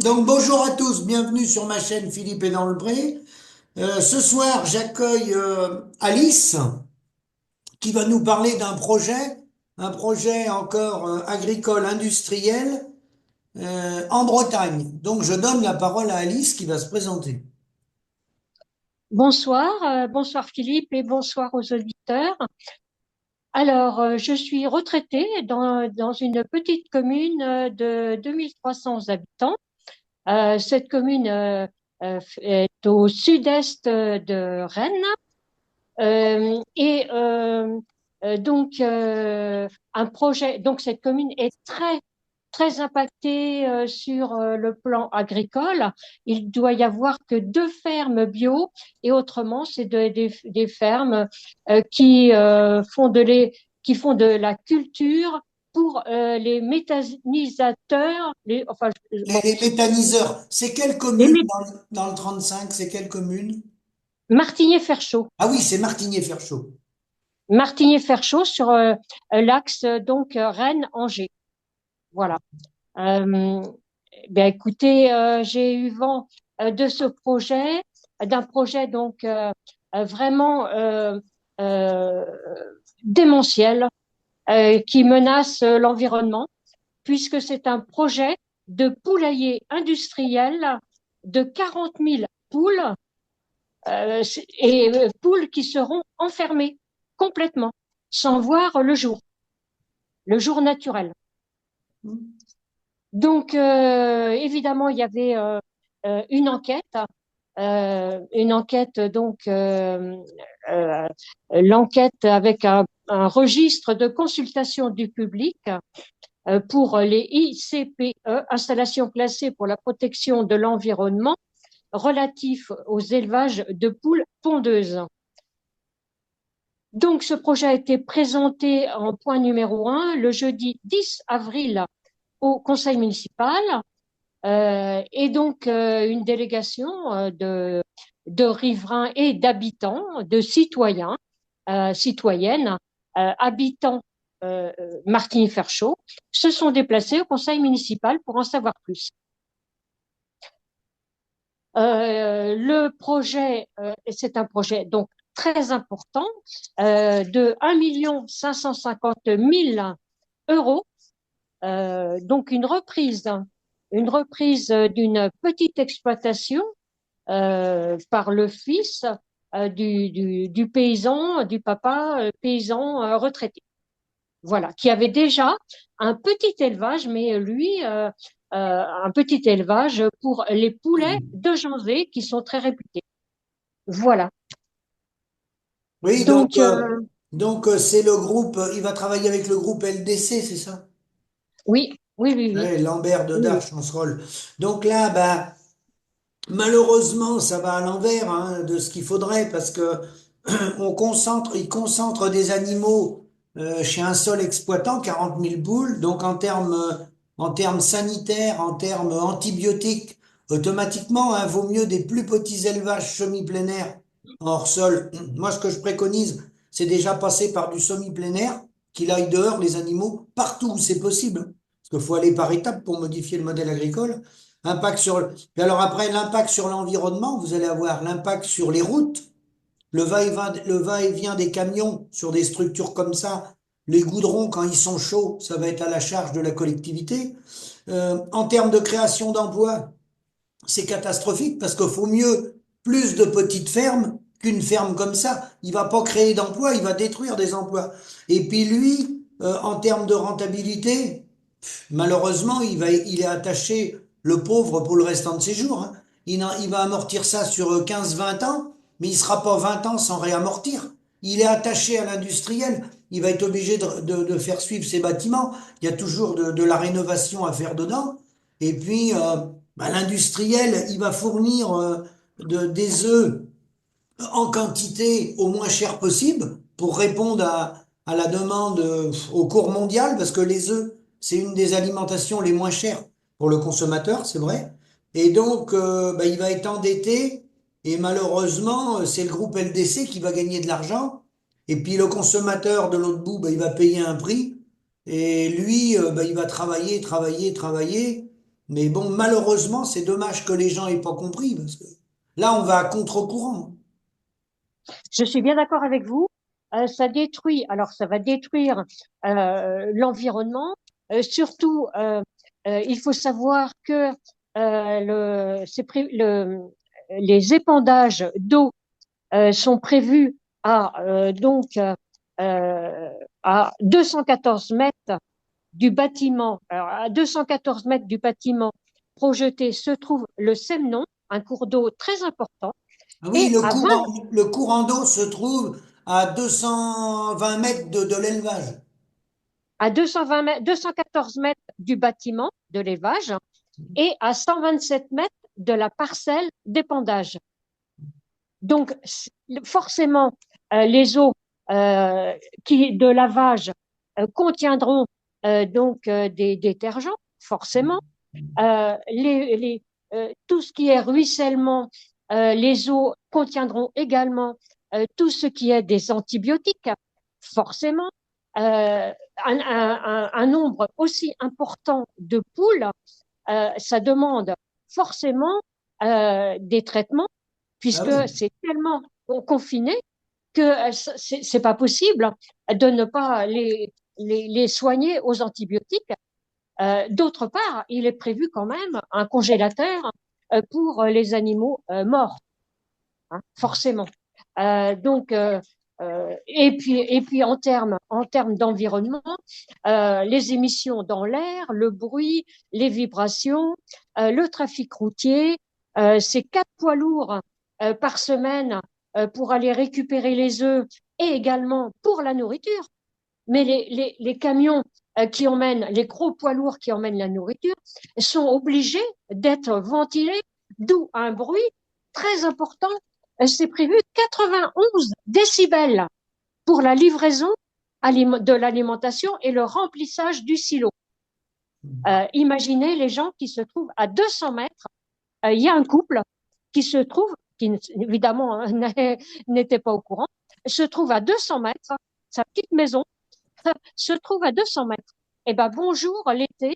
Donc bonjour à tous, bienvenue sur ma chaîne Philippe est dans le Pré. Ce soir, j'accueille Alice qui va nous parler un projet encore agricole industriel en Bretagne. Donc je donne la parole à Alice qui va se présenter. Bonsoir, bonsoir Philippe et bonsoir aux auditeurs. Alors, je suis retraitée dans une petite commune de 2300 habitants. Cette commune est au sud-est de Rennes. Et donc, un projet, donc cette commune est très impactée sur le plan agricole. Il doit y avoir que deux fermes bio et autrement, c'est des fermes qui font de la culture pour les méthanisateurs, bon, Les méthaniseurs, c'est quelle les commune dans le 35? C'est quelle commune? Martigné-Ferchaud. Ah oui, c'est Martigné-Ferchaud. Martigné-Ferchaud sur l'axe donc Rennes-Angers. Voilà. Euh, ben écoutez, j'ai eu vent de ce projet, d'un projet donc vraiment euh, démentiel qui menace l'environnement, puisque c'est un projet de poulailler industriel de 40 000 poules et poules qui seront enfermées complètement, sans voir le jour naturel. Donc, évidemment, il y avait une enquête donc l'enquête avec un registre de consultation du public pour les ICPE, installations classées pour la protection de l'environnement, relatif aux élevages de poules pondeuses. Donc, ce projet a été présenté en point numéro un le jeudi 10 avril au conseil municipal. Et donc une délégation de riverains et d'habitants, de citoyens, citoyennes, habitants Martigny-Ferchaud, se sont déplacés au conseil municipal pour en savoir plus. Le projet, c'est un projet donc très important, de 1 550 000 euros, donc une reprise d'une petite exploitation par le fils du paysan, du papa paysan retraité. Voilà, qui avait déjà un petit élevage, mais lui, un petit élevage pour les poulets de Janzé qui sont très réputés. Voilà. Oui, Donc, c'est le groupe, il va travailler avec le groupe LDC, c'est ça? oui, oui, oui, oui, Ouais, Lambert de oui, oui. Darche-Chancerolles. Donc là, bah, malheureusement, ça va à l'envers hein, de ce qu'il faudrait parce que il concentre des animaux chez un seul exploitant, 40 000 poules. Donc en termes sanitaires, en termes antibiotiques, automatiquement, hein, vaut mieux des plus petits élevages semi-plein air en hors sol. Moi, ce que je préconise, c'est déjà passer par du semi-plein air, qu'il aille dehors les animaux partout où c'est possible. Parce qu'il faut aller par étapes pour modifier le modèle agricole. Impact sur, et alors après, l'impact sur l'environnement, vous allez avoir l'impact sur les routes, le va-et-vient des camions sur des structures comme ça, les goudrons, quand ils sont chauds, ça va être à la charge de la collectivité. En termes de création d'emplois, c'est catastrophique parce qu'il faut mieux plus de petites fermes qu'une ferme comme ça. Il va pas créer d'emplois, il va détruire des emplois. Et puis lui, en termes de rentabilité, malheureusement, il est attaché, le pauvre, pour le restant de ses jours, hein. Il va amortir ça sur 15-20 ans, mais il sera pas 20 ans sans réamortir. Il est attaché à l'industriel. Il va être obligé de faire suivre ses bâtiments. Il y a toujours de la rénovation à faire dedans. Et puis, bah, l'industriel, il va fournir des œufs en quantité au moins cher possible pour répondre à la demande au cours mondial, parce que les œufs, c'est une des alimentations les moins chères pour le consommateur, c'est vrai. Et donc, bah, il va être endetté, et malheureusement, c'est le groupe LDC qui va gagner de l'argent, et puis le consommateur de l'autre bout, bah, il va payer un prix, et lui, bah, il va travailler, travailler, travailler. Mais bon, malheureusement, c'est dommage que les gens aient pas compris, parce que là, on va à contre-courant. Je suis bien d'accord avec vous. Ça détruit, alors ça va détruire l'environnement. Surtout, il faut savoir que les épandages d'eau sont prévus euh, à 214 mètres du bâtiment. Alors, à 214 mètres du bâtiment projeté se trouve le Semnon, un cours d'eau très important, Ah oui, et le courant d'eau se trouve à 220 mètres de l'élevage. à 220 mètres, 214 mètres du bâtiment de l'élevage et à 127 mètres de la parcelle d'épandage. Donc, forcément, les eaux euh, de lavage contiendront des détergents, forcément. Tout ce qui est ruissellement, les eaux contiendront également tout ce qui est des antibiotiques, forcément. Un nombre aussi important de poules, ça demande forcément des traitements, Ah puisque oui. c'est tellement confiné que c'est pas possible de ne pas les soigner aux antibiotiques. D'autre part, il est prévu quand même un congélateur pour les animaux morts, hein, forcément. Donc, et puis en termes d'environnement, les émissions dans l'air, le bruit, les vibrations, le trafic routier, c'est 4 poids lourds par semaine pour aller récupérer les œufs et également pour la nourriture. Mais les camions qui emmènent, les gros poids lourds qui emmènent la nourriture, sont obligés d'être ventilés, d'où un bruit très important. C'est prévu 91 décibels pour la livraison de l'alimentation et le remplissage du silo. Imaginez les gens qui se trouvent à 200 mètres. Il y a un couple qui se trouve, qui évidemment n'était pas au courant, se trouve à 200 mètres, sa petite maison se trouve à 200 mètres. Eh ben, bonjour l'été,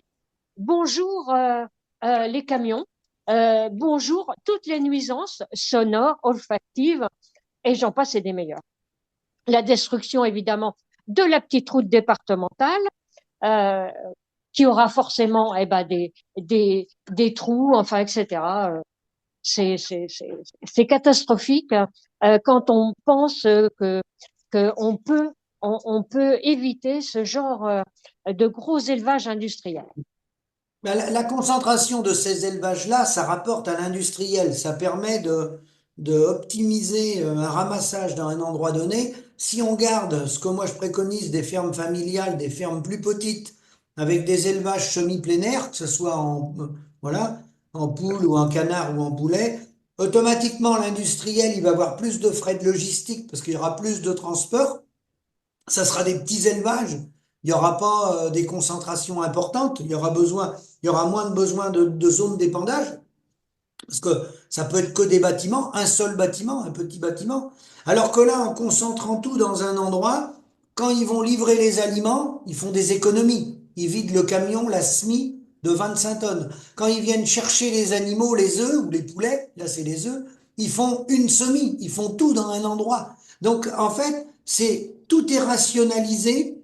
bonjour les camions, bonjour toutes les nuisances sonores, olfactives, et j'en passe et des meilleurs. La destruction, évidemment, de la petite route départementale, euh, qui aura forcément des trous, enfin, etc. C'est catastrophique quand on pense qu'on peut, on peut éviter ce genre de gros élevage industriel. Ben, la concentration de ces élevages-là, ça rapporte à l'industriel. Ça permet de optimiser un ramassage dans un endroit donné. Si on garde ce que moi je préconise des fermes familiales, des fermes plus petites, avec des élevages semi-plein air, que ce soit voilà, en poule ou en canard ou en poulet, automatiquement l'industriel, il va avoir plus de frais de logistique parce qu'il y aura plus de transport. Ça sera des petits élevages. Il n'y aura pas des concentrations importantes. Il y aura moins de besoin de zones d'épandage. Parce que ça peut être que des bâtiments, un seul bâtiment, un petit bâtiment. Alors que là, en concentrant tout dans un endroit, quand ils vont livrer les aliments, ils font des économies. Ils vident le camion, la SMI, de 25 tonnes. Quand ils viennent chercher les animaux, les œufs ou les poulets, là c'est les œufs, ils font une semis. Ils font tout dans un endroit. Donc en fait, tout est rationalisé.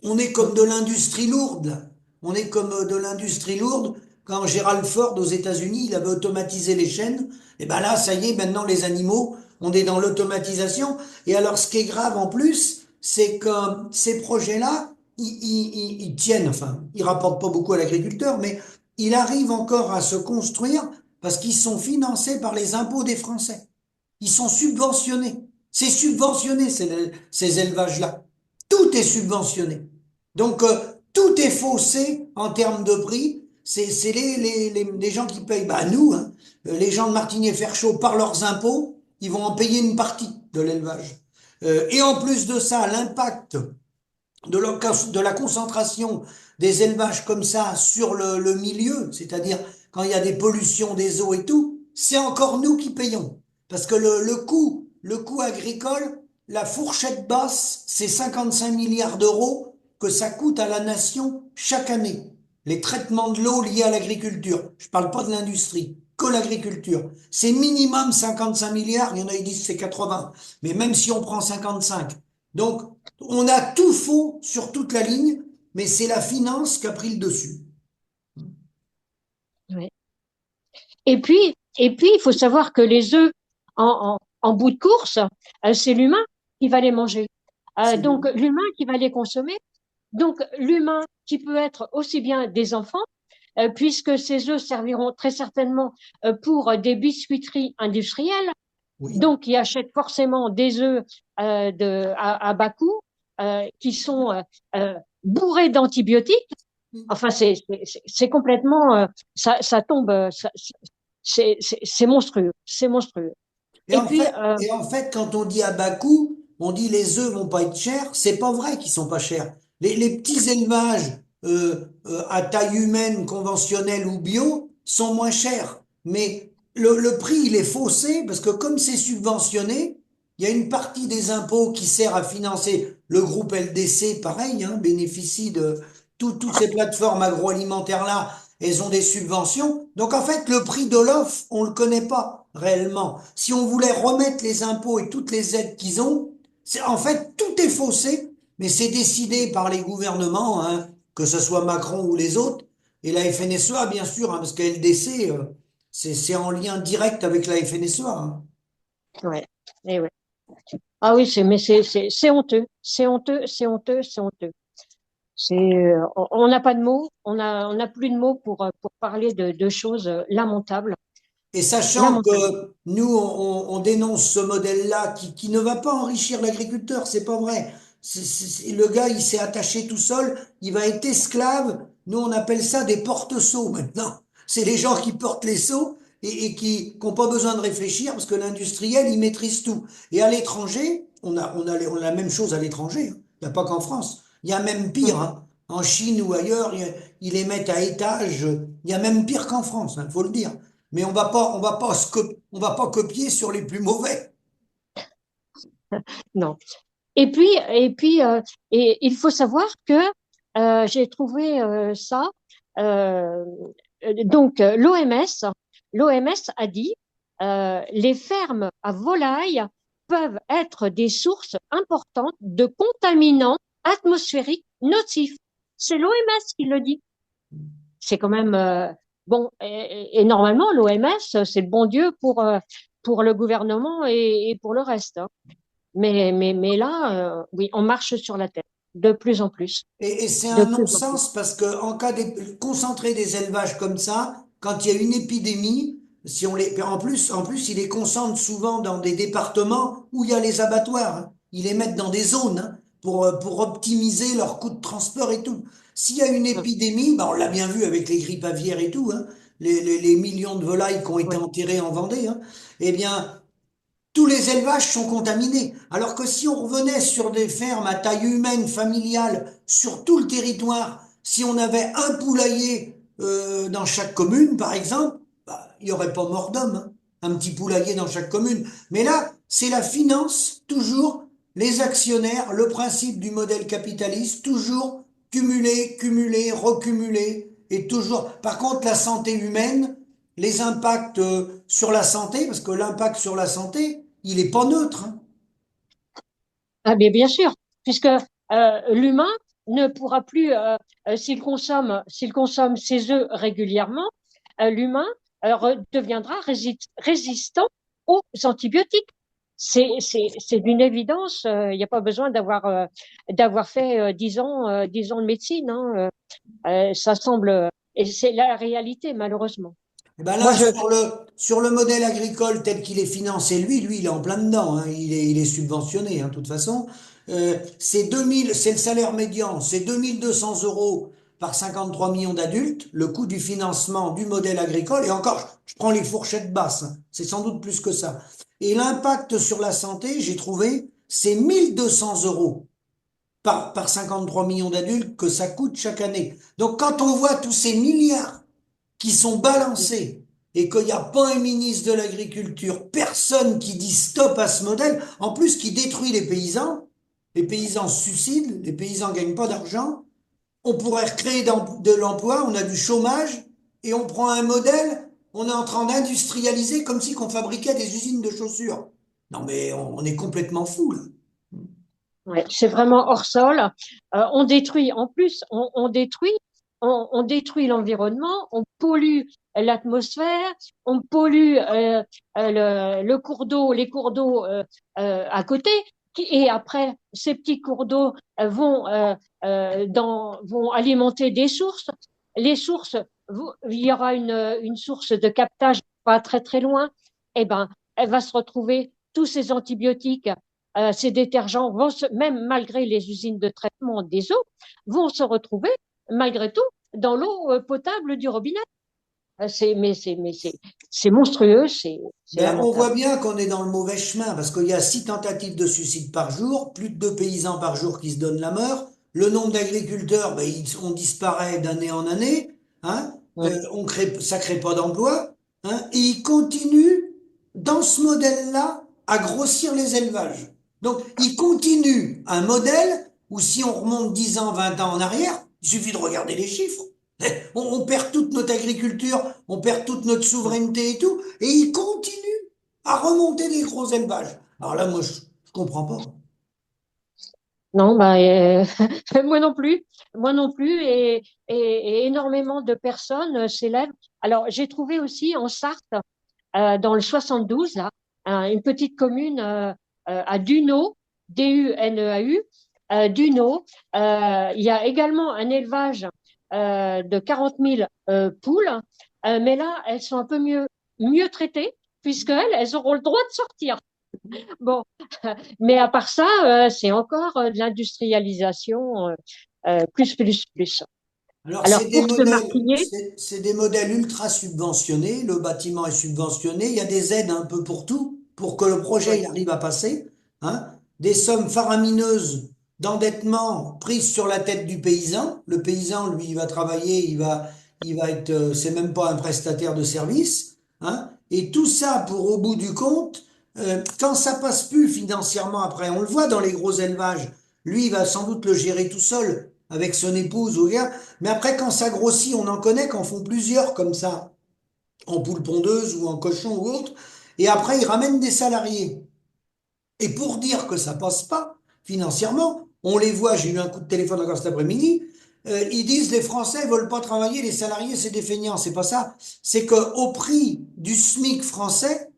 On est comme de l'industrie lourde, là. On est comme de l'industrie lourde. Quand Gerald Ford aux États-Unis, il avait automatisé les chaînes, et ben là, ça y est, maintenant les animaux, on est dans l'automatisation. Et alors, ce qui est grave en plus, c'est que ces projets-là, ils tiennent, enfin, ils rapportent pas beaucoup à l'agriculteur, mais ils arrivent encore à se construire parce qu'ils sont financés par les impôts des Français. Ils sont subventionnés. C'est subventionné, ces élevages-là. Tout est subventionné. Donc, tout est faussé en termes de prix. C'est les gens qui payent. Bah, nous, hein, les gens de Martigny-Ferchaud, par leurs impôts, ils vont en payer une partie de l'élevage. Et en plus de ça, l'impact de la concentration des élevages comme ça sur le milieu, c'est-à-dire quand il y a des pollutions des eaux et tout, c'est encore nous qui payons. Parce que le coût agricole, la fourchette basse, c'est 55 milliards d'euros que ça coûte à la nation chaque année. les traitements de l'eau liés à l'agriculture. Je parle pas de l'industrie, que l'agriculture. C'est minimum 55 milliards, il y en a qui disent c'est 80. Mais même si on prend 55. Donc, on a tout faux sur toute la ligne, mais c'est la finance qui a pris le dessus. Ouais. Et puis, il faut savoir que les œufs en bout de course, c'est l'humain qui va les manger. C'est Donc, l'humain qui va les consommer. Donc, l'humain qui peut être aussi bien des enfants, puisque ces œufs serviront très certainement pour des biscuiteries industrielles. oui. Donc, ils achètent forcément des œufs à bas coût, qui sont bourrés d'antibiotiques. Enfin, c'est complètement, ça tombe, c'est monstrueux, c'est monstrueux. Et Et en puis, fait, et en fait, quand on dit à bas coût, on dit les œufs vont pas être chers. C'est pas vrai qu'ils sont pas chers. Les petits élevages à taille humaine, conventionnelle ou bio sont moins chers. Mais le prix, il est faussé parce que comme c'est subventionné, il y a une partie des impôts qui sert à financer le groupe LDC, pareil, hein, bénéficie de toutes ces plateformes agroalimentaires-là. Elles ont des subventions. Donc en fait, le prix de l'offre, on le connaît pas réellement. Si on voulait remettre les impôts et toutes les aides qu'ils ont, en fait, tout est faussé, mais c'est décidé par les gouvernements, hein, que ce soit Macron ou les autres, et la FNSEA, bien sûr, hein, parce que LDC, c'est en lien direct avec la FNSEA. Hein. ouais, et ouais. Ah oui, mais c'est honteux, c'est honteux, c'est honteux, c'est honteux. On n'a pas de mots, on n'a plus de mots pour parler de choses lamentables, Et sachant lamentables. que nous, on dénonce ce modèle-là qui ne va pas enrichir l'agriculteur, c'est pas vrai. Le gars, il s'est attaché tout seul, il va être esclave. Nous, on appelle ça des porte-seaux maintenant. C'est les gens qui portent les seaux et qui n'ont pas besoin de réfléchir parce que l'industriel, il maîtrise tout. Et à l'étranger, on a la même chose à l'étranger. Hein. Il n'y a pas qu'en France. Il y a même pire. Hein. En Chine ou ailleurs, ils les mettent à étage. Il y a même pire qu'en France, il faut le dire. Mais on va pas copier sur les plus mauvais. Non. Et il faut savoir que j'ai trouvé ça. euh, donc, l'OMS a dit les fermes à volailles peuvent être des sources importantes de contaminants atmosphériques nocifs. C'est l'OMS qui le dit. C'est quand même bon. Et normalement, l'OMS, c'est le bon Dieu pour le gouvernement et pour le reste. Hein. Mais là, oui, on marche sur la tête de plus en plus, Et c'est de un plus en plus. non-sens parce que en cas de concentrer des élevages comme ça, quand il y a une épidémie, si on les, en plus, ils les concentrent souvent dans des départements où il y a les abattoirs. Hein. Ils les mettent dans des zones hein, pour optimiser leurs coûts de transport et tout. S'il y a une épidémie, bah on l'a bien vu avec les grippes aviaires et tout, hein, les millions de volailles qui ont été Oui. enterrées en Vendée, hein, eh bien, tous les élevages sont contaminés. Alors que si on revenait sur des fermes à taille humaine, familiale, sur tout le territoire, si on avait un poulailler dans chaque commune, par exemple, bah, il n'y aurait pas mort d'homme. Hein. Un petit poulailler dans chaque commune. Mais là, c'est la finance, toujours, les actionnaires, le principe du modèle capitaliste, toujours cumuler, cumuler, recumuler, et toujours. Par contre, la santé humaine, les impacts sur la santé, parce que l'impact sur la santé, il est pas neutre. Hein. Ah, mais bien sûr, puisque l'humain ne pourra plus, s'il consomme ses œufs régulièrement, l'humain deviendra résistant aux antibiotiques. C'est d'une évidence. Il n'y a pas besoin d'avoir fait 10 ans de médecine. Hein, ça semble, et c'est la réalité malheureusement. Et ben Moi, là, sur le modèle agricole tel qu'il est financé, lui, il est en plein dedans. Hein. Il est subventionné, hein, de toute façon. C'est le salaire médian, c'est 2200 euros par 53 millions d'adultes, le coût du financement du modèle agricole. Et encore, je prends les fourchettes basses, hein, c'est sans doute plus que ça. Et l'impact sur la santé, j'ai trouvé, c'est 1200 euros par 53 millions d'adultes que ça coûte chaque année. Donc quand on voit tous ces milliards qui sont balancés et qu'il n'y a pas un ministre de l'Agriculture, personne qui dit stop à ce modèle, en plus qui détruit les paysans se suicident, les paysans gagnent pas d'argent, on pourrait recréer de l'emploi, on a du chômage, et on prend un modèle, on est en train d'industrialiser comme si qu'on fabriquait des usines de chaussures. Non mais on est complètement fou là. Ouais, c'est vraiment hors sol. On détruit, en plus, on détruit l'environnement, on pollue l'atmosphère, on pollue le cours d'eau, les cours d'eau à côté. Et après, ces petits cours d'eau vont alimenter des sources. Les sources, il y aura une source de captage pas très très loin. Eh ben, elle va se retrouver tous ces antibiotiques, ces détergents même malgré les usines de traitement des eaux, vont se retrouver malgré tout dans l'eau potable du robinet. C'est monstrueux, c'est Ben, on voit lamentable. bien qu'on est dans le mauvais chemin parce qu'il y a 6 tentatives de suicide par jour, plus de 2 paysans par jour qui se donnent la mort. Le nombre d'agriculteurs, ben, on disparaît d'année en année, hein. Ça crée pas d'emploi, hein. Et ils continuent dans ce modèle-là à grossir les élevages. Donc, ils continuent un modèle où si on remonte 10 ans, 20 ans en arrière, il suffit de regarder les chiffres. On perd toute notre agriculture, on perd toute notre souveraineté et tout, et ils continuent à remonter des gros élevages. Alors là, moi, je comprends pas. Non, bah, moi non plus, et énormément de personnes s'élèvent. Alors, j'ai trouvé aussi en Sarthe, dans le 72, là, une petite commune à Dunaud, Duneau, Dunaud. Il y a également un élevage de 40 000 poules, mais là, elles sont un peu mieux traitées, puisqu'elles auront le droit de sortir. Bon, mais à part ça, c'est encore de l'industrialisation plus. Alors, Alors, pour se maquiller, c'est des modèles ultra subventionnés. Le bâtiment est subventionné. Il y a des aides un peu pour tout, pour que le projet il oui, arrive à passer, hein. Des sommes faramineuses d'endettement prises sur la tête du paysan. Le paysan, lui, il va travailler, il va être, c'est même pas un prestataire de service, hein. Et tout ça pour, au bout du compte, quand ça passe plus financièrement après, on le voit dans les gros élevages. Lui, il va sans doute le gérer tout seul avec son épouse ou gars. Mais après, quand ça grossit, on en connaît qu'en font plusieurs comme ça, en poule pondeuse ou en cochon ou autre. Et après, ils ramènent des salariés. Et pour dire que ça passe pas financièrement, on les voit, j'ai eu un coup de téléphone encore cet après-midi, ils disent les Français veulent pas travailler, les salariés c'est des feignants. C'est pas ça. C'est que au prix du SMIC français,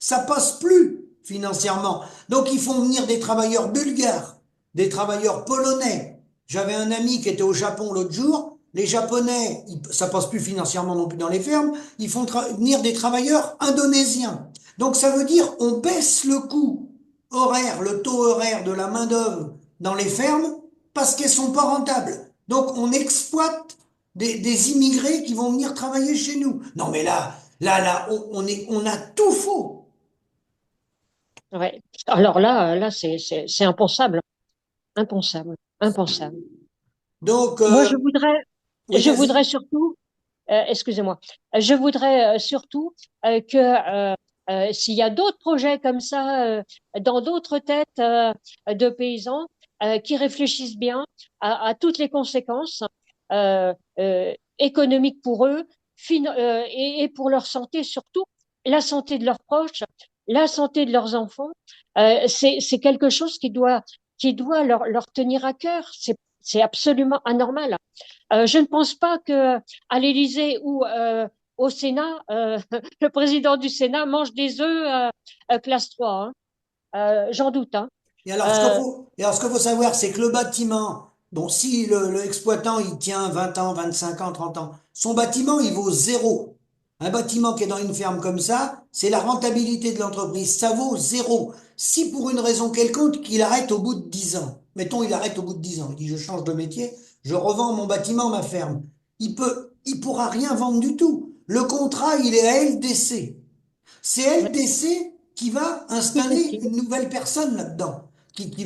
ça passe plus financièrement. Donc ils font venir des travailleurs bulgares, des travailleurs polonais. J'avais un ami qui était au Japon l'autre jour. Les Japonais, ça passe plus financièrement non plus dans les fermes. Ils font venir des travailleurs indonésiens. Donc ça veut dire on baisse le coût horaire, le taux horaire de la main-d'œuvre dans les fermes parce qu'elles sont pas rentables. Donc on exploite des immigrés qui vont venir travailler chez nous. Non mais là, on a tout faux. ouais. Alors là, c'est impensable, impensable. Donc, Moi, oui, je voudrais vas-y. surtout, excusez-moi, je voudrais surtout que s'il y a d'autres projets comme ça dans d'autres têtes de paysans qui réfléchissent bien à toutes les conséquences économiques pour eux et pour leur santé surtout, la santé de leurs proches, la santé de leurs enfants, c'est quelque chose qui doit leur tenir à cœur. C'est absolument anormal. Je ne pense pas que à l'Élysée ou au Sénat, le président du Sénat mange des œufs classe 3. Hein. J'en doute. Hein. Euh, Et alors, ce qu'il faut savoir, c'est que le bâtiment, bon, si l'exploitant, il tient 20 ans, 25 ans, 30 ans, son bâtiment, il vaut zéro. Un bâtiment qui est dans une ferme comme ça, c'est la rentabilité de l'entreprise. Ça vaut zéro. Si pour une raison quelconque, qu'il arrête au bout de 10 ans. Mettons, il arrête au bout de 10 ans. Il dit, je change de métier, je revends mon bâtiment, ma ferme. Il pourra rien vendre du tout. Le contrat, il est à LDC. C'est ouais, LDC qui va tout à installer fait. une nouvelle personne là-dedans, Mm. qui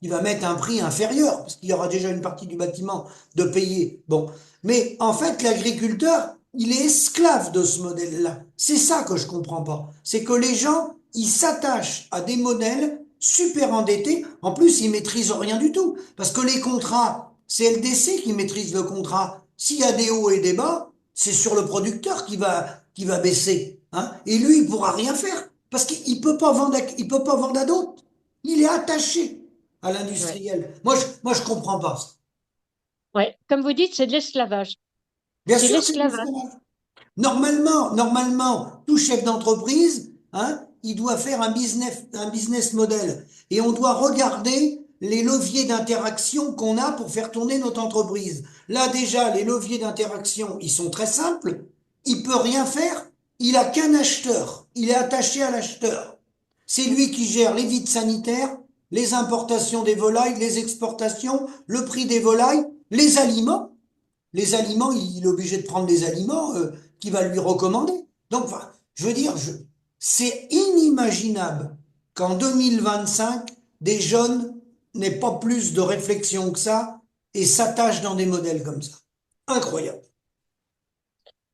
va mettre un prix inférieur, parce qu'il y aura déjà une partie du bâtiment de payer. Bon. Mais en fait, l'agriculteur, il est esclave de ce modèle-là. C'est ça que je comprends pas. C'est que les gens, ils s'attachent à des modèles super endettés. En plus, ils maîtrisent rien du tout. Parce que les contrats, C'est LDC qui maîtrise le contrat. S'il y a des hauts et des bas, c'est sur le producteur qui va baisser, hein. Et lui, il pourra rien faire parce qu'il peut pas vendre, il peut pas vendre à d'autres. Il est attaché à Ouais. l'industriel. Moi, je comprends pas ça. Ouais. Comme vous dites, c'est de l'esclavage. Bien C'est sûr, c'est du l'esclavage. l'esclavage. Normalement, tout chef d'entreprise, hein, il doit faire un business model. Et on doit regarder les leviers d'interaction qu'on a pour faire tourner notre entreprise. Là, déjà, les leviers d'interaction, ils sont très simples. Il peut rien faire. Il a qu'un acheteur. Il est attaché à l'acheteur. C'est lui qui gère les vides sanitaires, les importations des volailles, les exportations, le prix des volailles, les aliments. Les aliments, il est obligé de prendre des aliments qu'il va lui recommander. Donc, enfin, je veux dire, c'est inimaginable qu'en 2025, des jeunes n'aient pas plus de réflexion que ça et s'attachent dans des modèles comme ça. Incroyable.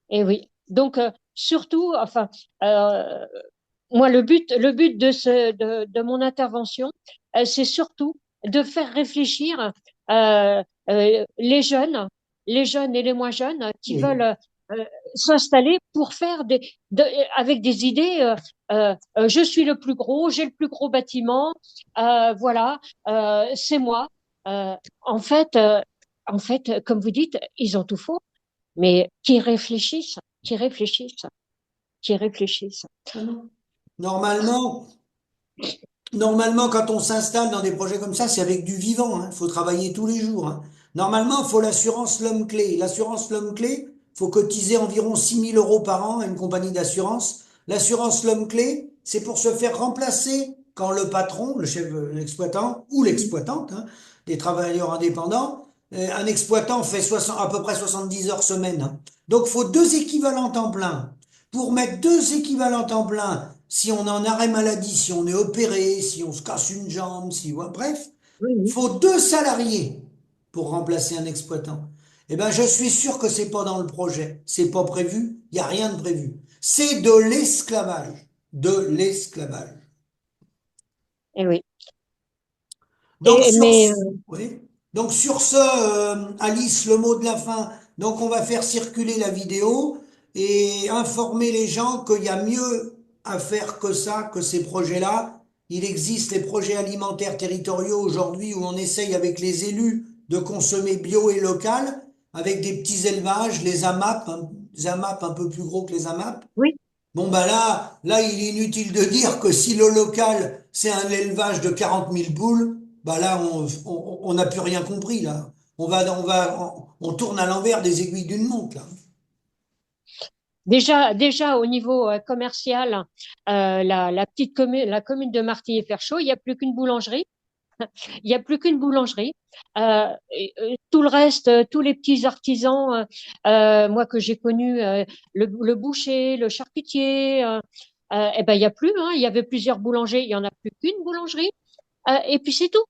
Et oui. Donc, surtout, enfin, euh, moi, le but de mon intervention, c'est surtout de faire réfléchir les jeunes et les moins jeunes qui veulent Oui. s'installer pour faire avec des idées. Je suis le plus gros, j'ai le plus gros bâtiment, voilà, c'est moi. En fait, en fait, comme vous dites, ils ont tout faux, mais qui réfléchissent, qui réfléchissent. Ah non. Normalement, Normalement, quand on s'installe dans des projets comme ça, c'est avec du vivant, hein. Il faut travailler tous les jours, hein. Normalement, il faut l'assurance l'homme clé. L'assurance l'homme clé, faut cotiser environ 6 000 € par an à une compagnie d'assurance. L'assurance l'homme clé, c'est pour se faire remplacer quand le patron, le chef, l'exploitant ou l'exploitante, hein, des travailleurs indépendants, un exploitant fait à peu près 70 heures semaine, hein. Donc, il faut deux équivalents temps plein. Pour mettre deux équivalents temps plein, si on est en arrêt maladie, si on est opéré, si on se casse une jambe, si, ouais, bref, Oui, il oui. faut deux salariés pour remplacer un exploitant. Eh ben, je suis sûr que c'est pas dans le projet. C'est pas prévu. Il n'y a rien de prévu. C'est de l'esclavage. De l'esclavage. Et oui. Donc sur, Mais oui. Donc sur ce, Alice, le mot de la fin. Donc on va faire circuler la vidéo et informer les gens qu'il y a mieux à faire que ça, que ces projets-là. Il existe les projets alimentaires territoriaux aujourd'hui où on essaye avec les élus de consommer bio et local, avec des petits élevages, les AMAP, les AMAP un peu plus gros que les AMAP. oui, Bon, bah là, il est inutile de dire que si le local, c'est un élevage de 40 000 poules, bah là, on n'a plus rien compris, là. On tourne à l'envers des aiguilles d'une montre, là. déjà au niveau commercial, la commune de Martilly-et-Ferchaud, il n'y a plus qu'une boulangerie. Il n'y a plus qu'une boulangerie. Tout le reste, tous les petits artisans, moi que j'ai connus, le boucher, le charcutier, eh ben il y a plus. Hein, il y avait plusieurs boulangers, il y en a plus qu'une boulangerie. Et puis c'est tout.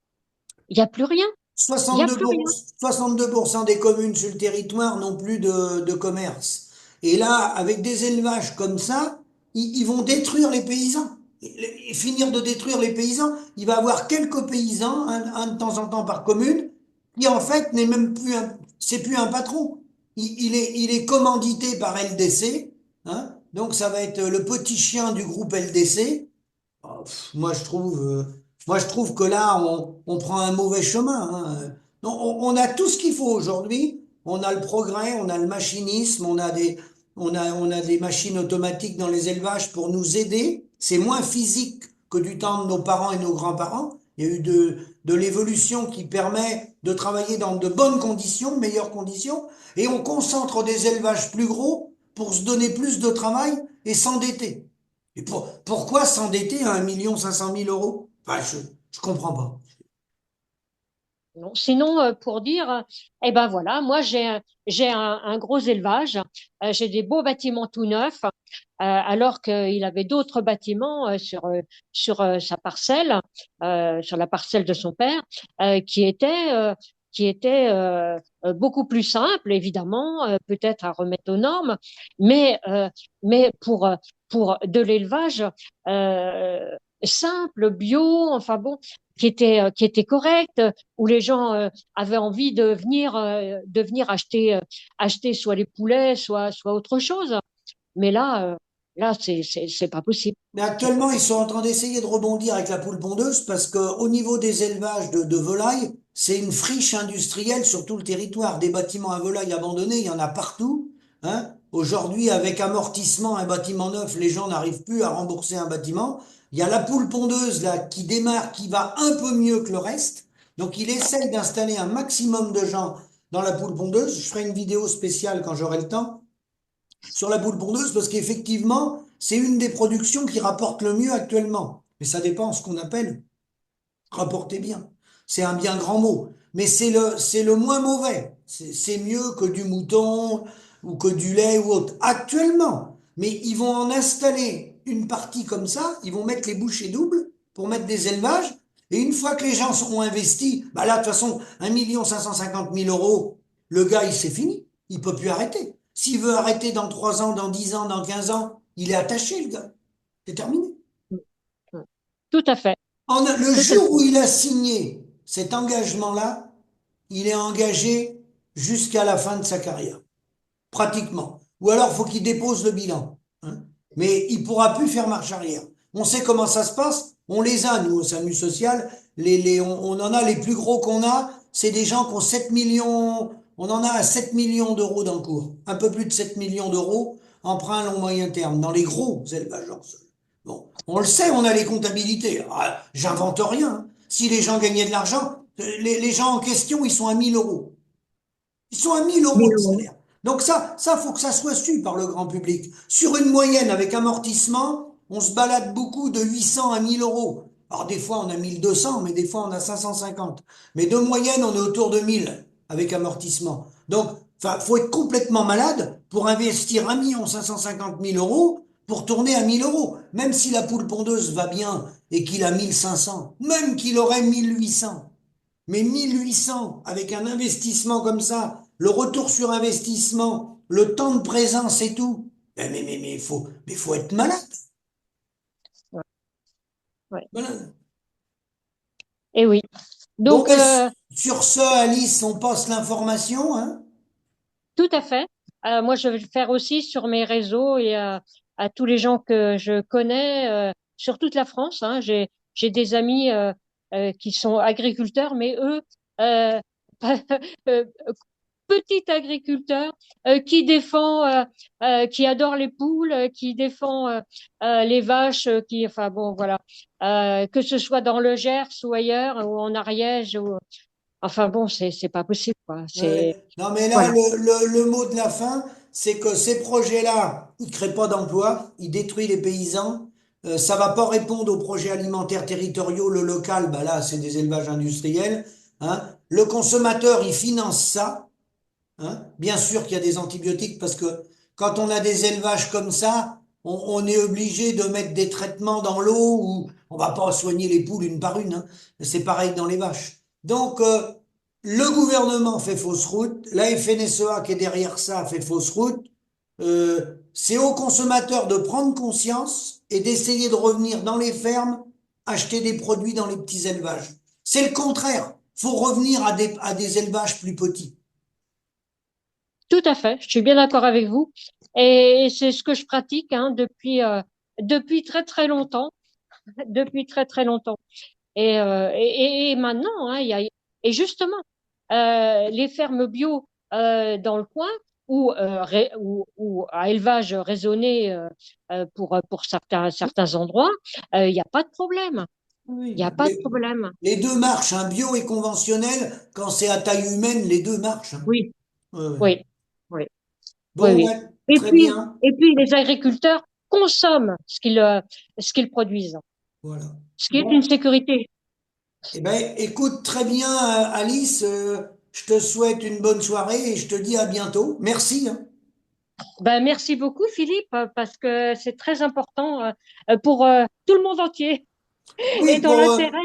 Il n'y a plus rien. Il n'y a 62 plus rien. 62% des communes sur le territoire n'ont plus de commerce. Et là, avec des élevages comme ça, ils vont détruire les paysans. Et finir de détruire les paysans, il va y avoir quelques paysans, un de temps en temps par commune, qui en fait n'est même plus c'est plus un patron. Il est commandité par LDC, hein. Donc ça va être le petit chien du groupe LDC. Oh, moi, je trouve que là, on prend un mauvais chemin, hein. On a tout ce qu'il faut aujourd'hui. On a le progrès, on a le machinisme, on a des machines automatiques dans les élevages pour nous aider. C'est moins physique que du temps de nos parents et nos grands-parents. Il y a eu de l'évolution qui permet de travailler dans de bonnes conditions, meilleures conditions, et on concentre des élevages plus gros pour se donner plus de travail et s'endetter. Et pourquoi s'endetter à 1 500 000 €? Enfin, je comprends pas. Non. Sinon, pour dire, eh ben voilà, moi j'ai un gros élevage, j'ai des beaux bâtiments tout neufs, alors qu'il avait d'autres bâtiments sur sa parcelle, sur la parcelle de son père, qui étaient beaucoup plus simples, évidemment, peut-être à remettre aux normes, mais mais pour de l'élevage. simple, bio, enfin bon, qui était correct, où les gens avaient envie de venir acheter, acheter soit les poulets, soit autre chose. Mais là, c'est pas possible. Mais C'est pas actuellement, ils sont possible. en train d'essayer de rebondir avec la poule pondeuse parce que au niveau des élevages de volailles, c'est une friche industrielle sur tout le territoire. Des bâtiments à volailles abandonnés, il y en a partout. Hein. Aujourd'hui, avec amortissement, un bâtiment neuf, les gens n'arrivent plus à rembourser un bâtiment. Il y a la poule pondeuse là qui démarre, qui va un peu mieux que le reste. Donc, il essaye d'installer un maximum de gens dans la poule pondeuse. Je ferai une vidéo spéciale quand j'aurai le temps sur la poule pondeuse parce qu'effectivement, c'est une des productions qui rapporte le mieux actuellement. Mais ça dépend ce qu'on appelle rapporter bien. C'est un bien grand mot. Mais c'est le moins mauvais. C'est mieux que du mouton ou que du lait ou autre. Actuellement. Mais ils vont en installer une partie comme ça. Ils vont mettre les bouchées doubles pour mettre des élevages. Et une fois que les gens seront investis, bah là, de toute façon, 1 550 000 euros, le gars, il c'est fini. Il peut plus arrêter. S'il veut arrêter dans 3 ans, dans 10 ans, dans 15 ans, il est attaché, le gars. C'est terminé. Tout à fait, Le tout à jour où fait. il a signé cet engagement-là, il est engagé jusqu'à la fin de sa carrière, pratiquement. Ou alors, faut qu'il dépose le bilan. Hein. Mais il pourra plus faire marche arrière. On sait comment ça se passe. On les a, nous, au SAMU social. On en a les plus gros qu'on a. C'est des gens qui ont 7 millions. On en a à 7 millions d'euros d'encours. Un peu plus de 7 millions d'euros, emprunt long moyen terme, dans les gros élevages. Bon, on le sait, on a les comptabilités. Ah, j'invente rien. Hein. Si les gens gagnaient de l'argent, les gens en question, ils sont à 1000 euros. Ils sont à 1000 euros de salaire. Donc ça, faut que ça soit su par le grand public. Sur une moyenne avec amortissement, on se balade beaucoup de 800 à 1000 euros. Alors des fois on a 1200, mais des fois on a 550. Mais de moyenne, on est autour de 1000 avec amortissement. Donc, enfin, faut être complètement malade pour investir 1 550 000 euros pour tourner à 1000 euros. Même si la poule pondeuse va bien et qu'il a 1500, même qu'il aurait 1800. Mais 1800 avec un investissement comme ça, le retour sur investissement, le temps de présence et tout. Mais faut être malade. Ouais, ouais. Voilà. Et oui. Bon, Donc, ben, sur ce, Alice, on passe l'information, hein? tout à fait. Moi, je vais le faire aussi sur mes réseaux et à tous les gens que je connais sur toute la France. Hein. J'ai des amis qui sont agriculteurs, mais eux, euh, euh, petit agriculteur qui adore les poules, qui défend les vaches, qui, enfin bon, voilà, que ce soit dans le Gers ou ailleurs ou en Ariège, ou, enfin bon, c'est pas possible, quoi. C'est Ouais. Non, mais là, voilà. le mot de la fin, c'est que ces projets-là, ils créent pas d'emplois, ils détruisent les paysans. Ça va pas répondre aux projets alimentaires territoriaux. Le local, bah là, c'est des élevages industriels. Hein. Le consommateur, il finance ça. Hein. Bien sûr qu'il y a des antibiotiques parce que quand on a des élevages comme ça, on est obligé de mettre des traitements dans l'eau ou on va pas soigner les poules une par une. Hein. C'est pareil dans les vaches. Donc, le gouvernement fait fausse route, la FNSEA qui est derrière ça fait fausse route. C'est aux consommateurs de prendre conscience et d'essayer de revenir dans les fermes, acheter des produits dans les petits élevages. C'est le contraire. Faut revenir à des élevages plus petits. Tout à fait, je suis bien d'accord avec vous. Et c'est ce que je pratique hein, depuis très très longtemps, depuis très très longtemps. Et maintenant, hein, et justement, les fermes bio dans le coin ou à élevage raisonné pour certains endroits, il n'y a pas de problème. Il Oui, n'y a pas de problème. les deux marchent, hein, bio et conventionnel, quand c'est à taille humaine, les deux marchent. Hein. Oui, Ouais, ouais. oui, oui, oui, Bon, oui. ouais, très bien. Et puis les agriculteurs consomment ce qu'ils produisent, Voilà. ce qui est une Bon, sécurité. eh ben, écoute très bien, Alice. Je te souhaite une bonne soirée et je te dis à bientôt. Merci. Hein. Ben, merci beaucoup, Philippe, parce que c'est très important pour tout le monde entier et Oui, dans l'intérêt.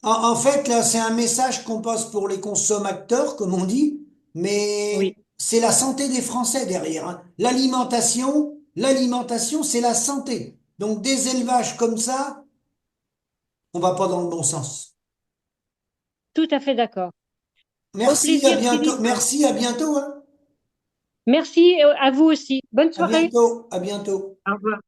en fait, là, c'est un message qu'on passe pour les consommateurs, comme on dit, Oui, mais c'est la santé des Français derrière. Hein. L'alimentation, c'est la santé. Donc, des élevages comme ça, on va pas dans le bon sens. Tout à fait d'accord. Au Merci, à plaisir, bientôt. Philippe. Merci, à bientôt, hein. Merci à vous aussi. Bonne À soirée. bientôt, à bientôt. Au revoir.